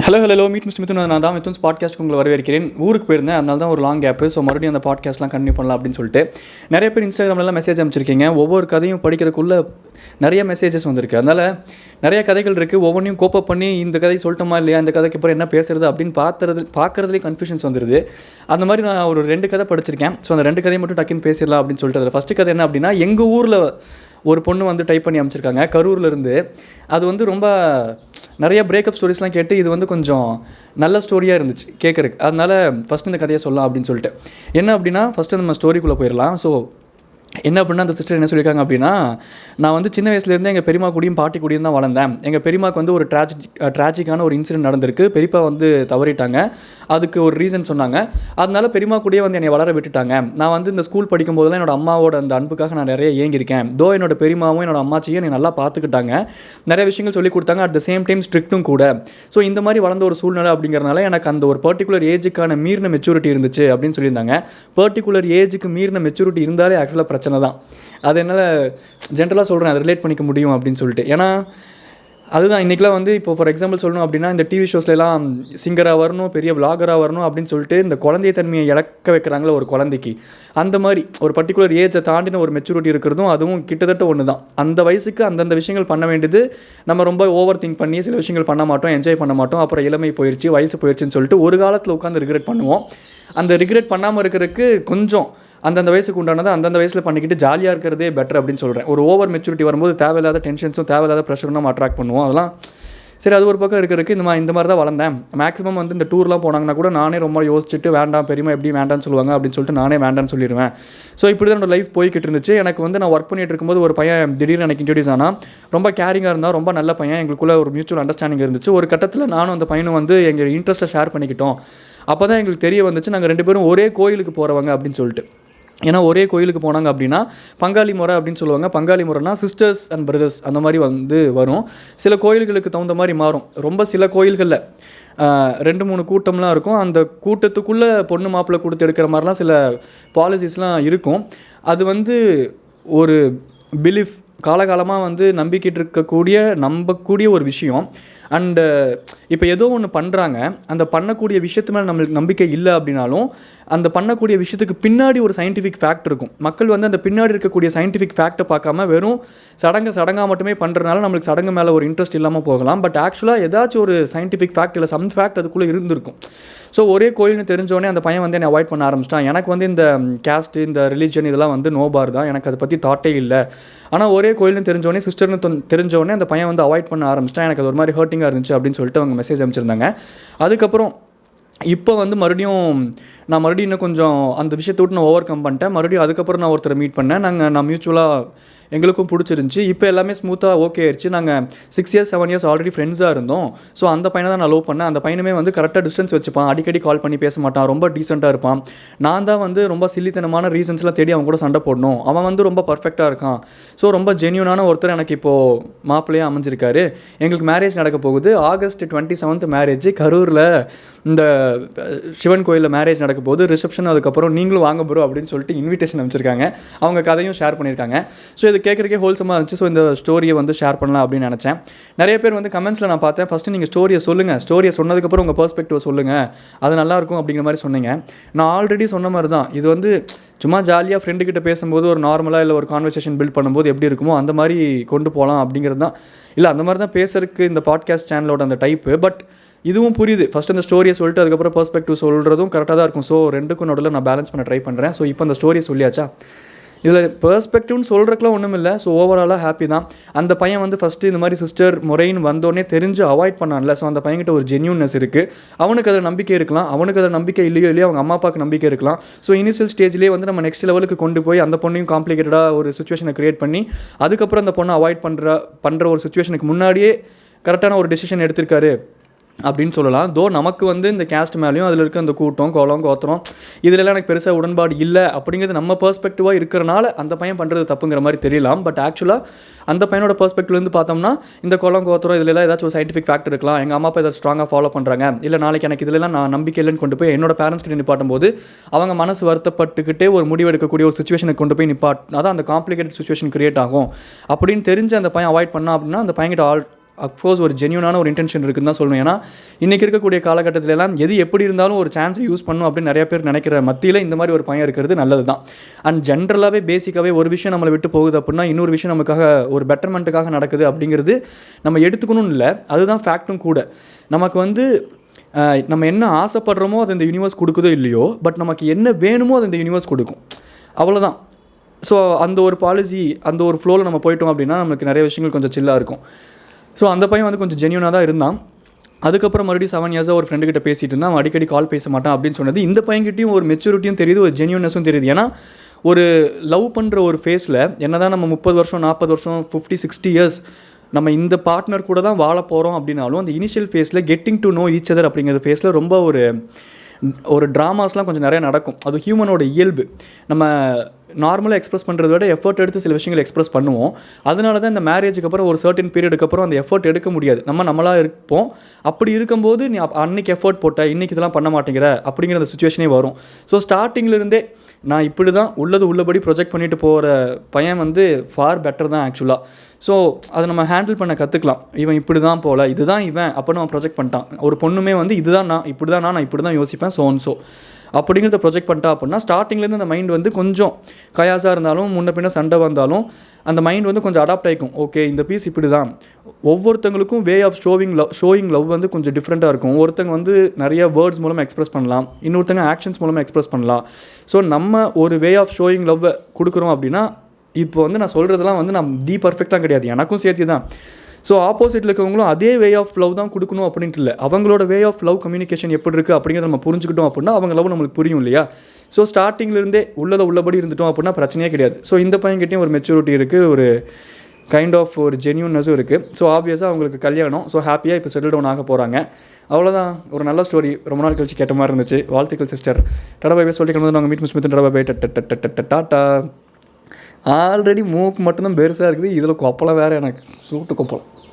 Hello meet mister Mithun. நான் தான் மிதுன்ஸ் பாட்காஸ்ட்டுக்கு உங்களை வரவேற்கிறேன். ஊருக்கு போயிருந்தேன், அதனால தான் ஒரு லாங் கேப்பு. ஸோ மறுபடியும் அந்த பாட்காஸ்ட்லாம் கண்டினியூ பண்ணலாம் அப்படின்னு சொல்லிட்டு நிறைய பேர் இன்ஸ்டாகிராம்லாம் மெசேஜ் அனுப்பிச்சிருக்கீங்க. ஒவ்வொரு கதையும் படிக்கிறதுக்குள்ளே நிறைய மெசேஜஸ் வந்திருக்கு. அதனால் நிறைய கதைகள் இருக்குது. ஒவ்வொன்றையும் கோப்பப் பண்ணி இந்த கதை சொல்லட்டுமா இல்லையா, இந்த கதைக்கு அப்புறம் என்ன பேசுறது அப்படின்னு பார்க்குறதுலேயே கன்ஃபியூஷன்ஸ் வந்துடுது. அந்த மாதிரி நான் ஒரு 2 கதை படிச்சிருக்கேன். ஸோ அந்த 2 கதையை மட்டும் டக்குன்னு பேசிடலாம் அப்படின்னு சொல்லிட்டு அதில் ஃபஸ்ட்டு கதை என்ன அப்படின்னா, எங்கள் ஊரில் ஒரு பொண்ணு வந்து டைப் பண்ணி அமைச்சிருக்காங்க கரூர்லேருந்து. அது வந்து ரொம்ப நிறைய பிரேக்கப் ஸ்டோரிஸ்லாம் கேட்டு இது வந்து கொஞ்சம் நல்ல ஸ்டோரியாக இருந்துச்சு கேட்குறக்கு. அதனால் ஃபஸ்ட்டு இந்த கதையை சொல்லலாம் அப்படின்னு சொல்லிட்டு. என்ன அப்படின்னா, ஃபஸ்ட்டு நம்ம ஸ்டோரிக்குள்ளே போயிடலாம். ஸோ என்ன அப்படின்னா, அந்த சிஸ்டர் என்ன சொல்லியிருக்காங்க அப்படின்னா, நான் வந்து சின்ன வயசுலேருந்து எங்கள் பெரியம்மா கூடயும் பாட்டி கூடயும் தான் வளர்ந்தேன். எங்கள் பெரியம்மாவுக்கு வந்து ஒரு ட்ராஜிக்கான ஒரு இன்சிடென்ட் நடந்திருக்கு. பெரியப்பா வந்து தவறிட்டாங்க. அதுக்கு ஒரு ரீசன் சொன்னாங்க. அதனால பெரியம்மா கூடயே வந்து என்னை வளர விட்டுட்டாங்க. நான் வந்து இந்த ஸ்கூல் படிக்கும் போதெல்லாம் என்னோட அம்மாவோட அந்த அன்புக்காக நான் நிறைய ஏங்கியிருக்கேன். என்னோட பெரியம்மாவும் என்னோட அம்மாச்சியும் என்னை நல்லா பார்த்துக்கிட்டாங்க, நிறைய விஷயங்கள் சொல்லிக் கொடுத்தாங்க. அட் த சேம் டைம் ஸ்ட்ரிக்ட்டும் கூட. ஸோ இந்த மாதிரி வளர்ந்த ஒரு சூழ்நிலை அப்படிங்கிறனால எனக்கு அந்த ஒரு பர்டிகுலர் ஏஜுக்கான மீறின மெச்சூரிட்டி இருந்துச்சு அப்படின்னு சொல்லியிருந்தாங்க. பர்டிகுலர் ஏஜுக்கு மீறின மெச்சூரிட்டி இருந்தாலே ஆக்சுவலாக பிரச்சனை தான். அது என்னால் ஜென்ரலாக சொல்கிறேன், அதை ரிலேட் பண்ணிக்க முடியும் அப்படின்னு சொல்லிட்டு. ஏன்னா அதுதான் இன்றைக்கெலாம் வந்து இப்போ ஃபார் எக்ஸாம்பிள் சொல்லணும் அப்படின்னா, இந்த டிவி ஷோஸ்லாம் சிங்கராக வரணும், பெரிய விளாகராக வரணும் அப்படின்னு சொல்லிட்டு இந்த குழந்தைய தன்மையை இழக்க வைக்கிறாங்களே ஒரு குழந்தைக்கு. அந்த மாதிரி ஒரு பர்டிகுலர் ஏஜை தாண்டின ஒரு மெச்சூரிட்டி இருக்கிறதும் அதுவும் கிட்டத்தட்ட ஒன்று தான். அந்த வயசுக்கு அந்தந்த விஷயங்கள் பண்ண வேண்டியது நம்ம ரொம்ப ஓவர் திங்க் பண்ணி சில விஷயங்கள் பண்ண மாட்டோம், என்ஜாய் பண்ண மாட்டோம். அப்புறம் இளமை போயிடுச்சு, வயசு போயிடுச்சுன்னு சொல்லிட்டு ஒரு காலத்தில் உட்காந்து ரிக்ரெட் பண்ணுவோம். அந்த ரிக்ரெட் பண்ணாமல் இருக்கிறதுக்கு கொஞ்சம் அந்தந்த வயசுக்கு உண்டானதை அந்தந்த வயசில் பண்ணிக்கிட்டு ஜாலியாக இருக்கிறதே பெட்டர் அப்படின்னு சொல்கிறேன். ஒரு ஓவர் மெச்சூரிட்டி வரும்போது தேவையில்லாத டென்ஷன்ஸும் தேவையில்லாத ப்ரெஷரும் நம்ம அட்ராக்ட் பண்ணுவோம். அதெல்லாம் சரி, அது ஒரு பக்கம் இருக்கிறதுக்கு இந்த மாதிரி தான் வளர்ந்தேன். மேக்ஸிமம் வந்து இந்த டூர்லாம் போனாங்கன்னா கூட நானே ரொம்ப யோசிச்சுட்டு வேண்டாம், பெரியமா எப்படி வேண்டான்னு சொல்லுவாங்க அப்படின்னு சொல்லிட்டு நானே வேண்டான்னு சொல்லிடுவேன். ஸோ இப்படி தான் என்னோட லைஃப் போய்கிட்டு இருந்துச்சு. எனக்கு வந்து நான் ஒர்க் பண்ணிட்டு இருக்கும்போது ஒரு பையன் திடீர்னு எனக்கு இன்ட்ரடியூஸ் ஆனால், ரொம்ப கேரிங்காக இருந்தால், ரொம்ப நல்ல பையன். எங்களுக்குள்ள ஒரு மியூச்சுவல் அண்டர்ஸ்டாண்டிங் இருந்துச்சு. ஒரு கட்டத்தில் நானும் அந்த பையனும் வந்து எங்கள் இன்ட்ரெஸ்ட்டை ஷேர் பண்ணிக்கிட்டோம். அப்போ தான் எங்களுக்கு தெரிய வந்துச்சு நாங்கள் 2 பேரும் ஒரே கோயிலுக்கு போகிறவங்க அப்படின்னு சொல்லிட்டு. ஏன்னா ஒரே கோயிலுக்கு போனாங்க அப்படின்னா பங்காளி முறை அப்படின்னு சொல்லுவாங்க. பங்காளி முறைனா சிஸ்டர்ஸ் அண்ட் பிரதர்ஸ் அந்த மாதிரி வந்து வரும். சில கோயில்களுக்கு தகுந்த மாதிரி மாறும். ரொம்ப சில கோயில்களில் 2-3 கூட்டம்லாம் இருக்கும். அந்த கூட்டத்துக்குள்ளே பொண்ணு மாப்பிள்ளை கொடுத்து எடுக்கிற மாதிரிலாம் சில பாலிசிஸ்லாம் இருக்கும். அது வந்து ஒரு பிலீஃப், காலகாலமாக வந்து நம்பக்கூடிய ஒரு விஷயம். அண்டு இப்போ ஏதோ ஒன்று பண்ணுறாங்க, அந்த பண்ணக்கூடிய விஷயத்து மேலே நம்மளுக்கு நம்பிக்கை இல்லை அப்படின்னாலும் அந்த பண்ணக்கூடிய விஷயத்துக்கு பின்னாடி ஒரு சயின்டிஃபிக் ஃபேக்ட் இருக்கும். மக்கள் வந்து அந்த பின்னாடி இருக்கக்கூடிய சயின்டிஃபிக் ஃபேக்டை பார்க்காம வெறும் சடங்காக மட்டுமே பண்ணுறதுனால நம்மளுக்கு சடங்கு மேலே ஒரு இன்ட்ரெஸ்ட் இல்லாமல் போகலாம். பட் ஆக்சுவலாக ஏதாச்சும் ஒரு சயின்டிஃபிக் ஃபேக்ட் இல்லை சம் ஃபேக்ட் அதுக்குள்ளே இருந்திருக்கும். ஸோ ஒரே கோயில்னு தெரிஞ்சோடனே அந்த பையன் வந்து என்னை அவாய்ட் பண்ண ஆரம்பிச்சிட்டான். எனக்கு வந்து இந்த கேஸ்ட்டு, இந்த ரிலீஜன் இதெல்லாம் வந்து நோபார் தான், எனக்கு அதை பற்றி தாட்டே இல்லை. ஆனால் ஒரே கோயில்னு தெரிஞ்சோடனே, சிஸ்டர்னு தெரிஞ்சோடனே அந்த பையன் வந்து அவாய்ட் பண்ண ஆரம்பிச்சிட்டான். எனக்கு அது ஒரு மாதிரி ஹர்ட்டிங்காக இருந்துச்சு அப்படின்னு சொல்லிட்டு அவங்க மெசேஜ் அனுப்பிச்சிருந்தாங்க. அதுக்கப்புறம் இப்போ வந்து நான் மறுபடியும் இன்னும் கொஞ்சம் அந்த விஷயத்தை விட்டு நான் ஓவர் கம் பண்ணிட்டேன். மறுபடியும் அதுக்கப்புறம் நான் ஒருத்தரை மீட் பண்ணேன். நான் மியூச்சுவலாக எங்களுக்கும் பிடிச்சிருந்துச்சி. இப்போ எல்லாமே ஸ்மூத்தாக ஓகே ஆயிடுச்சு. நாங்கள் 6 years 7 years ஆல்ரெடி ஃப்ரெண்ட்ஸாக இருந்தோம். ஸோ அந்த பையனை தான் நான் லவ் பண்ணேன். அந்த பையனுமே வந்து கரெக்டாக டிஸ்டன்ஸ் வச்சுப்பான், அடிக்கடி கால் பண்ணி பேச மாட்டான், ரொம்ப டீசெண்டாக இருப்பான். நான் தான் வந்து ரொம்ப சில்லித்தனமான ரீசன்ஸ்லாம் தேடி அவன் கூட சண்டை போடணும். அவன் வந்து ரொம்ப பர்ஃபெக்டாக இருக்கான். ஸோ ரொம்ப ஜென்யூனான ஒருத்தர் எனக்கு இப்போது மாப்பிள்ளையாக அமைஞ்சிருக்காரு. எங்களுக்கு மேரேஜ் நடக்க போகுது. August 27 மேரேஜ் கரூரில் இந்த சிவன் கோயிலில் மேரேஜ் நடக்க போகுது. ரிசப்ஷன், அதுக்கப்புறம் நீங்களும் வாங்க ப்ரோ அப்படின்னு சொல்லிட்டு இன்விடேஷன் அமைச்சிருக்காங்க. அவங்க கதையும் ஷேர் பண்ணியிருக்காங்க. ஸோ இது கேட்குறக்கே ஹோல்சமாக இருந்துச்சு. ஸோ இந்த ஸ்டோரியை வந்து ஷேர் பண்ணலாம் அப்படின்னு நினச்சேன். நிறைய பேர் வந்து கமெண்ட்ஸில் நான் பார்த்தேன், ஃபஸ்ட்டு நீங்கள் ஸ்டோரியை சொல்லுங்கள், ஸ்டோரியை சொன்னதுக்கப்புறம் உங்கள் பெர்ஸ்பெக்டிவ் சொல்லுங்கள், அது நல்லாயிருக்கும் அப்படிங்கிற மாதிரி சொன்னீங்க. நான் ஆல்ரெடி சொன்ன மாதிரி தான், இது வந்து சும்மா ஜாலியாக ஃப்ரெண்டுக்கிட்ட பேசும்போது ஒரு நார்மலாக இல்லை ஒரு கான்வர்சேஷன் பில்ட் பண்ணும்போது எப்படி இருக்குமோ அந்த மாதிரி கொண்டு போகலாம் அப்படிங்கிறது தான். இல்லை அந்த மாதிரி தான் பேசுறதுக்கு இந்த பாட்காஸ்ட் சேனலோட அந்த டைப்பு. பட் இதுவும் புரியுது. ஃபஸ்ட் அந்த ஸ்டோரியை சொல்லிட்டு அதுக்கப்புறம் பெர்ஸ்பெக்டிவ் சொல்கிறதும் கரெக்டாக தான் இருக்கும். ஸோ 2க்கும் நடுவில் நான் பேலன்ஸ் பண்ண ட்ரை பண்ணுறேன். ஸோ இப்போ அந்த ஸ்டோரியை சொல்லியாச்சா, இதில் பெர்ஸ்பெக்டிவ்னு சொல்கிறதுக்குலாம் ஒன்றும் இல்லை. ஸோ ஓவராலாக ஹாப்பி தான். அந்த பையன் வந்து ஃபஸ்ட்டு இந்த மாதிரி சிஸ்டர் முறைன்னு வந்தோடனே தெரிஞ்சு அவாய்ட் பண்ணான்ல. ஸோ அந்த பையன்கிட்ட ஒரு ஜென்யூன்னஸ் இருக்குது. அவனுக்கு அதில் நம்பிக்கை இருக்கலாம், அவனுக்கு அதில் நம்பிக்கை இல்லையோ அவங்க அம்மா அப்பாவுக்கு நம்பிக்கை இருக்கலாம். ஸோ இனிஷியல் ஸ்டேஜ்லேயே வந்து நம்ம நெக்ஸ்ட் லெவலுக்கு கொண்டு போய் அந்த பொண்ணையும் காம்ப்ளிகேட்டடாக ஒரு சுச்சுவேஷனை க்ரியேட் பண்ணி அதுக்கப்புறம் அந்த பொண்ணை அவாய்ட் பண்ணுற ஒரு சுச்சுவேஷனுக்கு முன்னாடியே கரெக்டான ஒரு டெசிஷன் எடுத்திருக்காரு அப்படின்னு சொல்லலாம். நமக்கு வந்து இந்த கேஸ்ட் மேலேயும் அதில் இருக்க அந்த கூட்டம், கோலம், கோத்திரம் இதிலெல்லாம் எனக்கு பெருசாக உடன்பாடு இல்லை அப்படிங்கிறது நம்ம பெர்ஸ்பெக்டிவாக இருக்கிறனால அந்த பையன் பண்ணுறது தப்புங்கிற மாதிரி தெரியலாம். பட் ஆக்சுவலாக அந்த பையனோட பெர்ஸ்பெக்டிவ்லேருந்து பார்த்தோம்னா இந்த கோலம், கோத்திரம் இதிலெல்லாம் ஏதாச்சும் ஒரு சயின்டிஃபிக் ஃபேக்டர் இருக்கலாம். எங்கள் அம்மா அப்பா ஏதாவது ஸ்ட்ராங்காக ஃபாலோ பண்ணுறாங்க, இல்லை நாளைக்கு எனக்கு இதிலெல்லாம் நான் நம்பிக்கை இல்லைன்னு கொண்டு போய் என்னோட பேரண்ட்ஸ் கிட்ட நிப்பாட்டும் போது அவங்க மனசு வருத்தப்பட்டுக்கிட்டே ஒரு முடிவெடுக்கக்கூடிய ஒரு சுச்சுவேஷனுக்கு கொண்டு போய் அதான் அந்த காம்ப்ளிகேட்டட் சுச்சுவேஷன் கிரியேட் ஆகும் அப்படின்னு தெரிஞ்சு அந்த பையன் அவாய்ட் பண்ணா அப்படின்னா அந்த பையன்கிட்ட அஃப்கோர்ஸ் ஒரு ஜென்யூனான ஒரு இன்டென்ஷன் இருக்குன்னு தான் சொல்லணும். ஏன்னா இன்றைக்கி இருக்கக்கூடிய காலகட்டத்திலலாம் எது எப்படி இருந்தாலும் ஒரு சான்ஸை யூஸ் பண்ணும் அப்படின்னு நிறைய பேர் நினைக்கிற மத்தியில் இந்த மாதிரி ஒரு பையன் இருக்கிறது நல்லது தான். அண்ட் ஜென்ரலாகவே பேசிக்காகவே ஒரு விஷயம் நம்மளை விட்டு போகுது அப்படின்னா இன்னொரு விஷயம் நமக்காக ஒரு பெட்டர்மெண்ட்டுக்காக நடக்குது அப்படிங்கிறது நம்ம எடுத்துக்கணும்னு இல்லை, அதுதான் ஃபேக்ட்டும் கூட. நமக்கு வந்து நம்ம என்ன ஆசைப்படுறோமோ அது இந்த யூனிவர்ஸ் கொடுக்குதோ இல்லையோ, பட் நமக்கு என்ன வேணுமோ அது இந்த யூனிவர்ஸ் கொடுக்கும், அவ்வளோதான். ஸோ அந்த ஒரு பாலிசி, அந்த ஒரு ஃப்ளோவில் நம்ம போயிட்டோம் அப்படின்னா நமக்கு நிறைய விஷயங்கள் கொஞ்சம் சில்லாக இருக்கும். ஸோ அந்த பையன் வந்து கொஞ்சம் ஜென்யூனாக தான் இருந்தான். அதுக்கப்புறம் மறுபடியும் 7 இயர்ஸாக ஒரு ஃப்ரெண்டுக்கிட்ட பேசிகிட்டு இருந்தான். அவன் அடிக்கடி கால் பேச மாட்டான் அப்படின்னு சொன்னது இந்த பையன்கிட்டையும் ஒரு மெச்சூரிட்டியும் தெரியுது, ஒரு ஜென்யூனஸும் தெரியுது. ஏன்னா ஒரு லவ் பண்ணுற ஒரு ஃபேஸில் என்ன தான் நம்ம 30 வருஷம் 40 வருஷம் 50-60 இயர்ஸ் நம்ம இந்த பார்ட்னர் கூட தான் வாழ போகிறோம் அப்படின்னாலும் அந்த இனிஷியல் ஃபேஸில் getting to know each other அப்படிங்கிற ஃபேஸில் ரொம்ப ஒரு ட்ராமாஸ்லாம் கொஞ்சம் நிறையா நடக்கும். அது ஹியூமனோட இயல்பு. நம்ம நார்மலாக எக்ஸ்ப்ரெஸ் பண்ணுறத விட எஃபர்ட் எடுத்து சில விஷயங்கள் எக்ஸ்ப்ரெஸ் பண்ணுவோம். அதனால தான் இந்த மேரேஜுக்கு அப்புறம் ஒரு சர்டன் பீரியடுக்கு அப்புறம் அந்த எஃபர்ட் எடுக்க முடியாது, நம்மளாக இருப்போம். அப்படி இருக்கும்போது நீ அன்னைக்கு எஃபர்ட் போட்ட இன்றைக்கி இதெல்லாம் பண்ண மாட்டேங்கிற அப்படிங்கிற அந்த சுச்சுவேஷனே வரும். ஸோ ஸ்டார்டிங்லேருந்தே நான் இப்படி தான் உள்ளபடி ப்ரொஜெக்ட் பண்ணிட்டு போகிற பையன் வந்து ஃபார் பெட்டர் தான் ஆக்சுவலாக. ஸோ அதை நம்ம ஹேண்டில் பண்ண கற்றுக்கலாம். இவன் இப்படி தான் போல், இதுதான் இவன் அப்போ நம்ம ப்ரொஜெக்ட் பண்ணிட்டான். ஒரு பொண்ணுமே வந்து இதுதான் நான் இப்படி தான் யோசிப்பேன் ஸோ அப்படிங்கிறத ப்ரொஜெக்ட் பண்ணிட்டா அப்படின்னா ஸ்டார்டிங்லேருந்து அந்த மைண்ட் வந்து கொஞ்சம் கயாஸாக இருந்தாலும் முன்ன பின்ன சண்டை வந்தாலும் அந்த மைண்ட் வந்து கொஞ்சம் அடாப்ட் ஆகிக்கும். ஓகே இந்த பீஸ் இப்படி தான். ஒவ்வொருத்தங்களுக்கும் வே ஆஃப் ஷோயிங் லவ் வந்து கொஞ்சம் டிஃப்ரெண்ட்டாக இருக்கும். ஒருத்தங்க வந்து நிறைய வேர்ட்ஸ் மூலமாக எக்ஸ்ப்ரெஸ் பண்ணலாம், இன்னொருத்தங்க ஆக்ஷன்ஸ் மூலமாக எக்ஸ்ப்ரெஸ் பண்ணலாம். ஸோ நம்ம ஒரு வே ஆஃப் ஷோயிங் லவ்வை கொடுக்குறோம் அப்படின்னா இப்போ வந்து நான் சொல்கிறதுலாம் வந்து நான் பர்ஃபெக்டாக கிடையாது, எனக்கும் சேர்த்து தான். ஸோ ஆப்போசிட்டில் இருக்கவங்களும் அதே வே ஆஃப் லவ் தான் கொடுக்கணும் அப்படின்ட்டு இல்லை. அவங்களோட வே ஆஃப் லவ் கம்யூனிகேஷன் எப்படி இருக்குது அப்படிங்கிறத நம்ம புரிஞ்சுக்கிட்டோம் அப்படின்னா அவங்க லவ் நம்மளுக்கு புரியும் இல்லையா. ஸோ ஸ்டார்டிங்லேருந்தே உள்ளபடி இருந்துட்டோம் அப்படின்னா பிரச்சனையே கிடையாது. ஸோ இந்த பையன்கிட்டையும் ஒரு மெச்சூரிட்டி இருக்குது, ஒரு கைண்ட் ஆஃப் ஒரு ஜென்யூன்னஸும் இருக்குது. ஸோ ஆப்வியஸாக அவங்களுக்கு கல்யாணம், ஸோ ஹாப்பியாக இப்போ செட்டில் டவுன் ஆக போகிறாங்க. அவ்வளோதான், ஒரு நல்ல ஸ்டோரி. ரொம்ப நாள் கழிச்சு கேட்ட மாதிரி இருந்துச்சு. வாழ்த்துக்கள் சிஸ்டர். டடா பை சொல்லி கிளம்பி நாங்கள் மீட் மிஸ் டடா பை டாட்டா. ஆல்ரெடி மூக்கு மட்டும்தான் பெருசாக இருக்குது, இதில் கொப்பளம் வேறு எனக்கு சூட்டு கொப்பளம்.